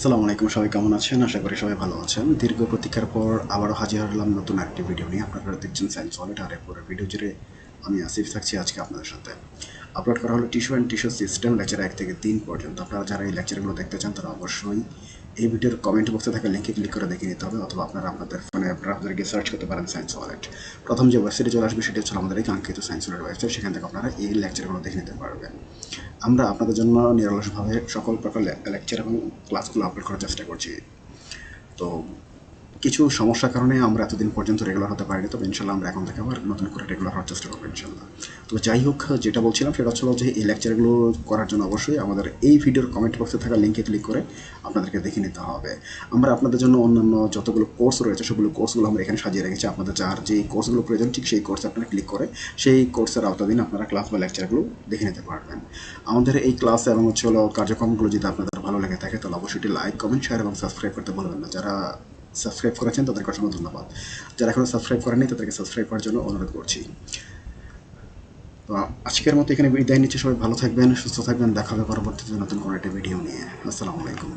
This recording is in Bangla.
আসসালামু আলাইকুম, সবাই কেমন আছেন? আশা করি সবাই ভালো আছেন। দীর্ঘ প্রতীক্ষার পর আবারও হাজির হলাম নতুন একটি ভিডিও নিয়ে। আপনারা দেখছেন সায়েন্স ওয়ালেট, আর এই পুরো ভিডিও জুড়ে আমি আসিফ থাকছি আজকে আপনাদের সাথে। আপলোড করা হলো tissue and tissue system lecture 1 থেকে 3 পর্যন্ত। আপনারা যারা এই লেকচারগুলো দেখতে চান তারা অবশ্যই এই ভিডিওর কমেন্ট বক্সে থাকা লিঙ্কে ক্লিক করে দেখে নিতে হবে, অথবা আপনারা আপনাদের ফোনে ব্রাউজারে গিয়ে সার্চ করতে পারেন সায়েন্স ওয়ালেট। প্রথম যে ওয়েবসাইটে চলে আসবে সেটি হচ্ছে আমাদের এই কাঙ্ক্ষিত সায়েন্স ওয়ালেট ওয়েবসাইট। সেখান থেকে আপনারা এই লেকচারগুলো দেখে নিতে পারবেন। আমরা আপনাদের জন্য নিরলসভাবে সকল প্রকার লেকচার এবং ক্লাসগুলো আপলোড করার চেষ্টা করছি। তো কিছু সমস্যার কারণে আমরা এতদিন পর্যন্ত রেগুলার হতে পারিনি, তবে ইনশাল্লাহ আমরা এখন থেকে আবার নতুন করে রেগুলার হওয়ার চেষ্টা করবো ইনশাল্লাহ। তো যাই হোক, যেটা বলছিলাম সেটা হচ্ছিল যে এই লেকচারগুলো করার জন্য অবশ্যই আমাদের এই ভিডিওর কমেন্ট বক্সে থাকা লিঙ্কে ক্লিক করে আপনাদেরকে দেখে নিতে হবে। আমরা আপনাদের জন্য অন্যান্য যতগুলো কোর্স রয়েছে সবগুলো কোর্সগুলো আমরা এখানে সাজিয়ে রেখেছি। আপনাদের যার যেই কোর্সগুলো প্রয়োজন ঠিক সেই কোর্সে আপনারা ক্লিক করে সেই কোর্সের আওতাধীন আপনারা ক্লাস বা লেকচারগুলো দেখে নিতে পারবেন। আমাদের এই ক্লাস এবং কার্যক্রমগুলো যদি আপনাদের ভালো লেগে থাকে তাহলে অবশ্যই লাইক, কমেন্ট, শেয়ার এবং সাবস্ক্রাইব করতে ভুলবেন না। যারা সাবস্ক্রাইব করেছেন তাদেরকে অসংখ্য ধন্যবাদ। যারা এখনও সাবস্ক্রাইব করেনি তাদেরকে সাবস্ক্রাইব করার জন্য অনুরোধ করছি। তো আজকের মতো এখানে বিদায় নিচ্ছি। সবাই ভালো থাকবেন, সুস্থ থাকবেন। দেখা হবে পরবর্তীতে নতুন কোনো একটা ভিডিও নিয়ে। আসসালামু আলাইকুম।